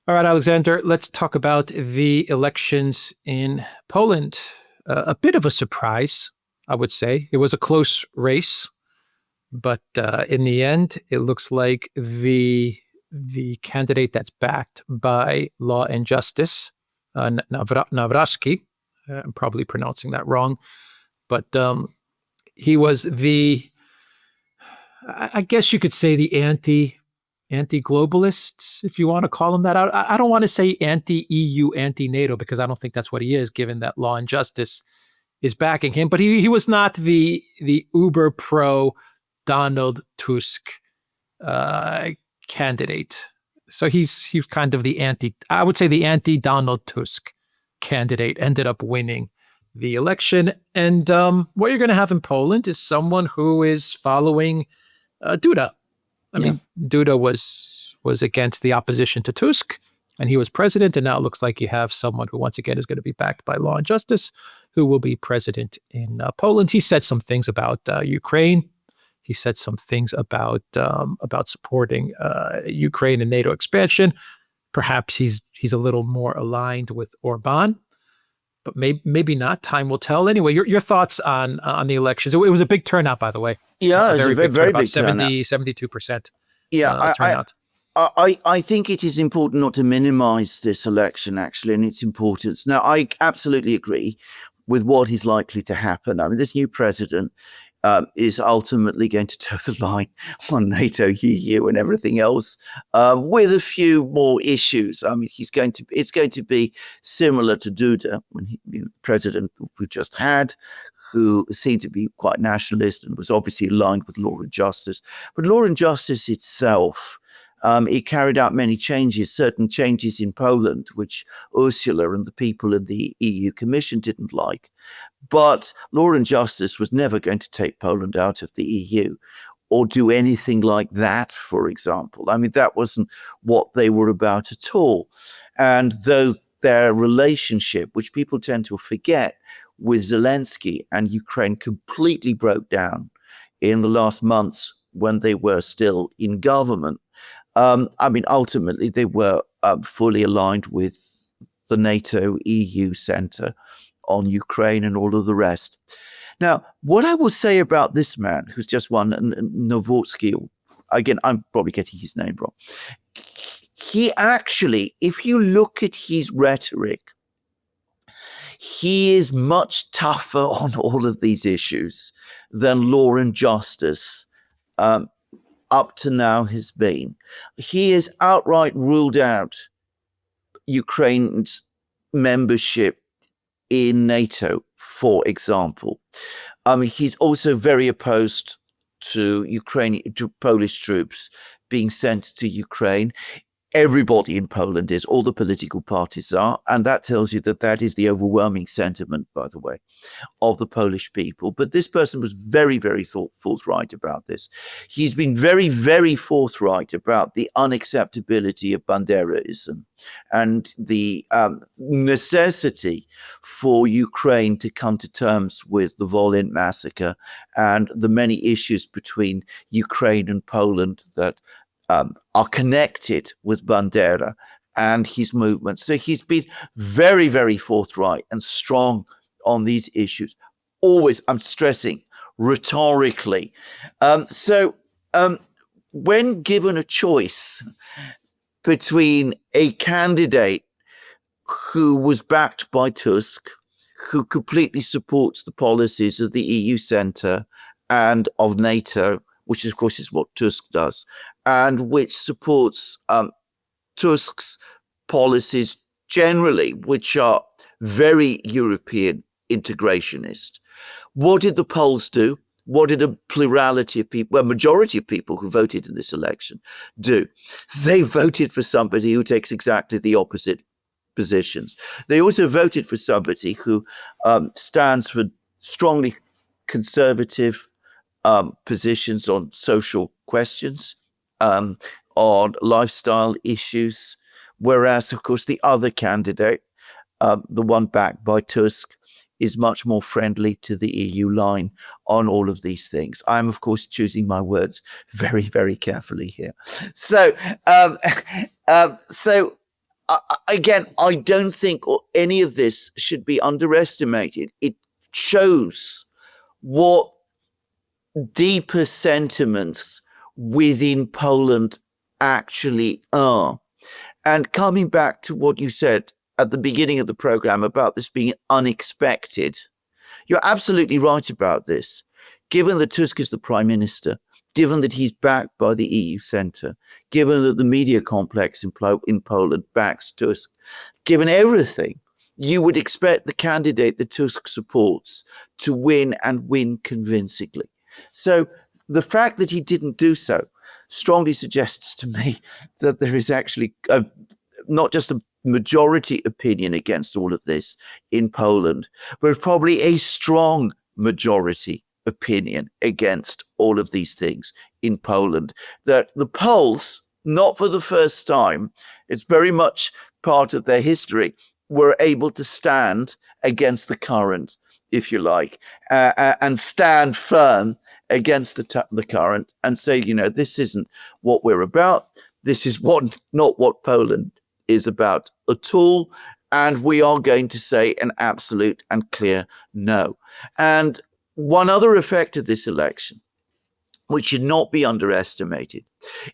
All right, Alexander, let's talk about the elections in Poland. A bit of a surprise, I would say. It was a close race, but in the end, it looks like the candidate that's backed by Law and Justice, Nawrocki, I'm probably pronouncing that wrong, but he was I guess you could say the anti-globalists, if you want to call him that. I don't want to say anti-EU, anti-NATO, because I don't think that's what he is, given that Law and Justice is backing him. But he was not the uber pro Donald Tusk candidate. So he's kind of the anti-Donald Tusk candidate, ended up winning the election. And what you're going to have in Poland is someone who is following Duda. I mean, Duda was against the opposition to Tusk, and he was president. And now it looks like you have someone who, once again, is going to be backed by Law and Justice, who will be president in Poland. He said some things about Ukraine. He said some things about supporting Ukraine and NATO expansion. Perhaps he's a little more aligned with Orban, but maybe not. Time will tell. Anyway, your thoughts on the elections. It was a big turnout, by the way. Yeah, it was a very big turnout. 72%. Turnout. I think it is important not to minimize this election, actually, and its importance. Now, I absolutely agree with what is likely to happen. I mean, this new president is ultimately going to toe the line on NATO, EU, and everything else, with a few more issues. I mean, it's going to be similar to Duda, the president we just had, who seemed to be quite nationalist and was obviously aligned with Law and Justice. But Law and Justice itself, it carried out many changes, certain changes in Poland, which Ursula and the people in the EU Commission didn't like. But Law and Justice was never going to take Poland out of the EU or do anything like that, for example. I mean, that wasn't what they were about at all. And though their relationship, which people tend to forget, with Zelensky and Ukraine completely broke down in the last months when they were still in government. I mean, ultimately, they were fully aligned with the NATO EU center on Ukraine and all of the rest. Now, what I will say about this man who's just won, Nawrocki, again, I'm probably getting his name wrong. He actually, if you look at his rhetoric, he is much tougher on all of these issues than Law and Justice up to now has been. He has outright ruled out Ukraine's membership in NATO, for example. He's also very opposed to Polish troops being sent to Ukraine. Everybody in Poland is, all the political parties are, and that tells you that is the overwhelming sentiment, by the way, of the Polish people. But this person was very, very forthright about this. He's been very, very forthright about the unacceptability of Banderaism and the necessity for Ukraine to come to terms with the Volyn massacre and the many issues between Ukraine and Poland that are connected with Bandera and his movement. So he's been very, very forthright and strong on these issues. Always, I'm stressing, rhetorically. When given a choice between a candidate who was backed by Tusk, who completely supports the policies of the EU Centre and of NATO, which of course is what Tusk does, and which supports Tusk's policies generally, which are very European integrationist. What did the polls do? What did a plurality of people, a majority of people who voted in this election do? They voted for somebody who takes exactly the opposite positions. They also voted for somebody who stands for strongly conservative positions on social questions, on lifestyle issues, whereas, of course, the other candidate, the one backed by Tusk, is much more friendly to the EU line on all of these things. I'm, of course, choosing my words very, very carefully here. So again, I don't think any of this should be underestimated. It shows what deeper sentiments within Poland actually are. And coming back to what you said at the beginning of the program about this being unexpected, you're absolutely right about this. Given that Tusk is the prime minister, given that he's backed by the EU centre, given that the media complex in Poland backs Tusk, given everything, you would expect the candidate that Tusk supports to win and win convincingly. So the fact that he didn't do so strongly suggests to me that there is actually not just a majority opinion against all of this in Poland, but probably a strong majority opinion against all of these things in Poland. That the Poles, not for the first time, it's very much part of their history, were able to stand against the current, if you like, and stand firm against the current and say, this isn't what we're about. This is not what Poland is about at all. And we are going to say an absolute and clear no. And one other effect of this election, which should not be underestimated,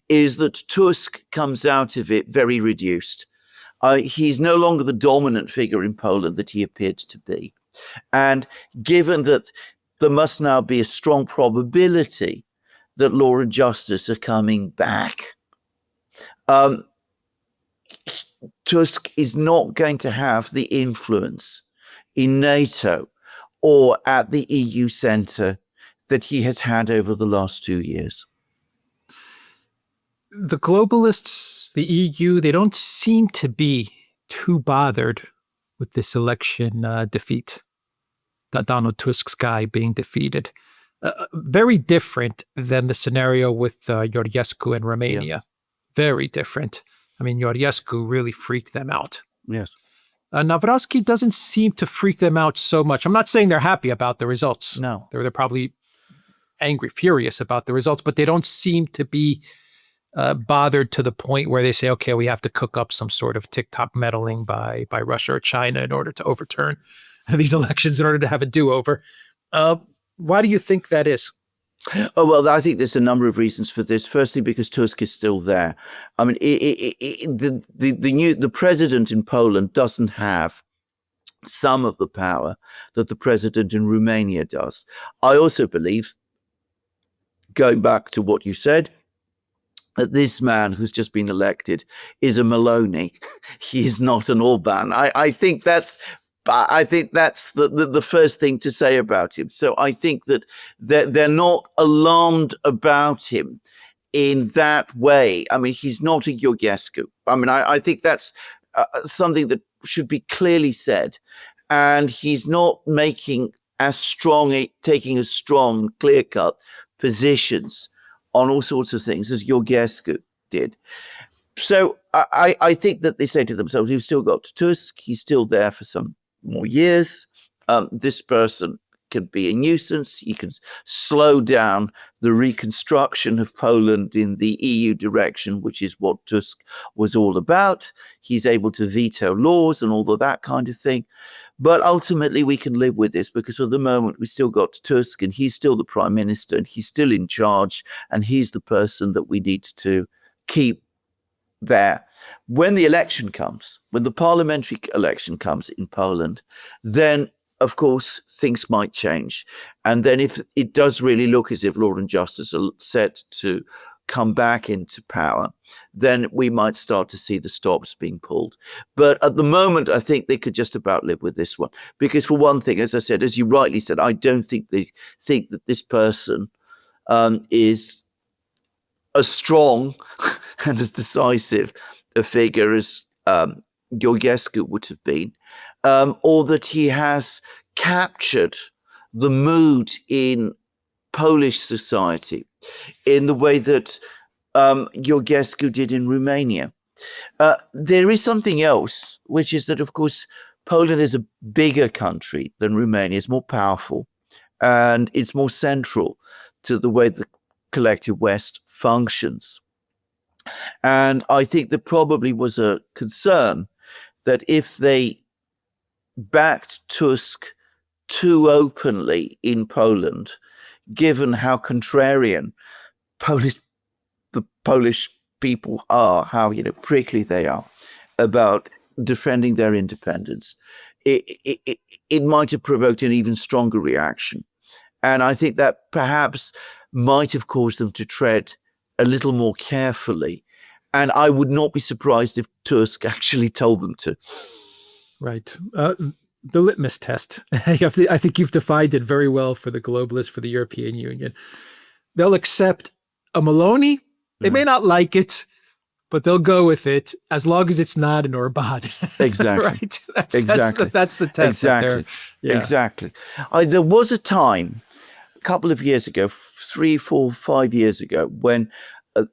is that Tusk comes out of it very reduced. He's no longer the dominant figure in Poland that he appeared to be. And given that there must now be a strong probability that law and justice are coming back, Tusk is not going to have the influence in NATO or at the EU centre that he has had over the last 2 years. The globalists, the EU, they don't seem to be too bothered with this election defeat, that Donald Tusk's guy being defeated. Very different than the scenario with Georgescu in Romania. Yeah. Very different. I mean, Georgescu really freaked them out. Yes. Nawrocki doesn't seem to freak them out so much. I'm not saying they're happy about the results. No. They're probably angry, furious about the results, but they don't seem to be bothered to the point where they say, okay, we have to cook up some sort of TikTok meddling by Russia or China in order to overturn these elections, in order to have a do-over. Why do you think that is? Oh, well, I think there's a number of reasons for this. Firstly, because Tusk is still there. I mean, the president in Poland doesn't have some of the power that the president in Romania does. I also believe, going back to what you said, that this man who's just been elected is a Meloni. He is not an Orban. I think that's the first thing to say about him. So I think that they're not alarmed about him in that way. I mean, he's not a Georgescu. I mean, I think that's something that should be clearly said. And he's not taking as strong, clear-cut positions on all sorts of things as Georgescu did. So I think that they say to themselves, we've still got Tusk. He's still there for some more years. This person could be a nuisance. He can slow down the reconstruction of Poland in the EU direction, which is what Tusk was all about. He's able to veto laws and all of that kind of thing. But ultimately, we can live with this because for the moment, we still got Tusk and he's still the prime minister and he's still in charge and he's the person that we need to keep there. When the election comes, when the parliamentary election comes in Poland, then, of course, things might change. And then if it does really look as if law and justice are set to come back into power, then we might start to see the stops being pulled. But at the moment, I think they could just about live with this one. Because for one thing, as I said, as you rightly said, I don't think they think that this person is as strong and as decisive a figure as Georgescu would have been, or that he has captured the mood in Polish society in the way that Georgescu did in Romania. There is something else, which is that, of course, Poland is a bigger country than Romania. It's more powerful and it's more central to the way the collective West functions. And I think there probably was a concern that if they backed Tusk too openly in Poland, given how contrarian the Polish people are, how prickly they are about defending their independence, it might have provoked an even stronger reaction. And I think that perhaps might have caused them to tread a little more carefully. And I would not be surprised if Tusk actually told them to. Right. The litmus test. I think you've defined it very well for the globalists, for the European Union. They'll accept a Meloni. They may not like it, but they'll go with it as long as it's not an Orban. Exactly. Right. Exactly. That's the test. Exactly. Yeah. Exactly. There was a time, a couple of years ago, 3, 4, 5 years ago, when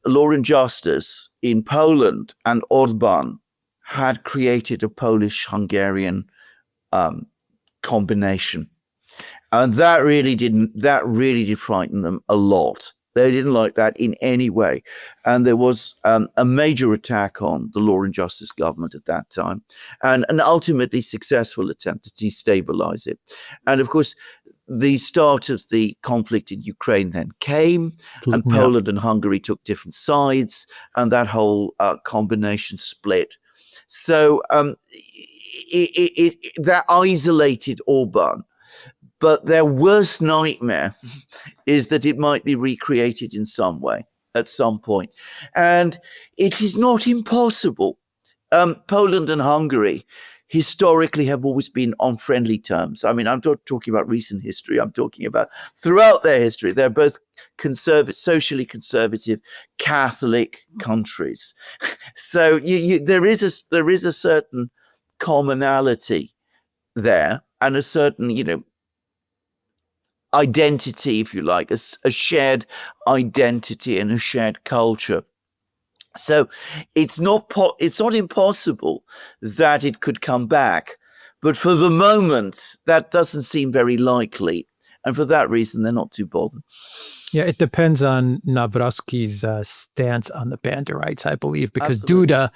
Law and Justice in Poland and Orban had created a Polish-Hungarian combination, and that really did frighten them a lot. They didn't like that in any way, and there was a major attack on the Law and Justice government at that time, and an ultimately successful attempt to destabilize it. And of course, the start of the conflict in Ukraine then came, and Poland and Hungary took different sides, and that whole combination split. So that isolated Orban. But their worst nightmare is that it might be recreated in some way at some point. And it is not impossible. Poland and Hungary historically have always been on friendly terms. I mean, I'm not talking about recent history. I'm talking about throughout their history. They're both socially conservative, Catholic countries. So there is a certain commonality there, and a certain, identity, if you like, a shared identity and a shared culture. So it's not impossible that it could come back, but for the moment that doesn't seem very likely, and for that reason they're not too bothered. Yeah, it depends on Nawrocki's stance on the Banderites, I believe, because Absolutely. Duda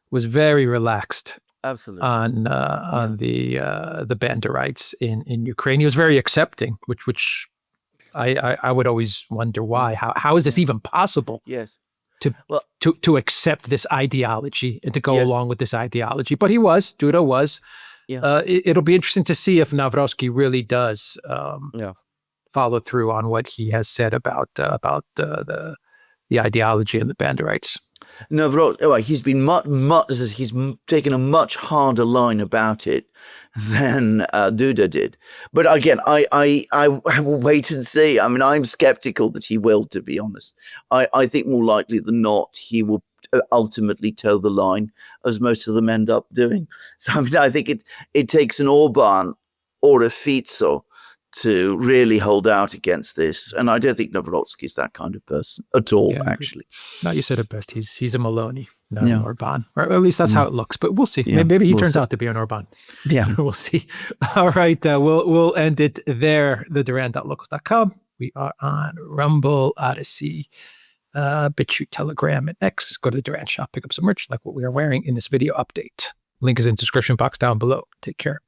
was very relaxed. Absolutely. On the Banderites in Ukraine. He was very accepting, which I would always wonder why. How is this even possible? Yes. To accept this ideology and to go along with this ideology. But Duda was. Yeah. It'll be interesting to see if Nawrocki really does follow through on what he has said about the ideology and the Banderites. Nawrocki, he's taken a much harder line about it than Duda did. But again, I will wait and see. I mean, I'm skeptical that he will, to be honest. I think more likely than not, he will ultimately toe the line, as most of them end up doing. So I mean, I think it takes an Orban or a Fico to really hold out against this. And I don't think Nawrocki is that kind of person at all, actually. No, you said it best. He's a Meloni, not an Orban. Or at least that's how it looks. But we'll see. Yeah, maybe he turns out to be an Orban. Yeah. We'll see. All right. We'll end it there. TheDuran.locals.com. We are on Rumble, Odyssey, BitChute, Telegram, and X. Go to the Duran shop, pick up some merch like what we are wearing in this video update. Link is in the description box down below. Take care.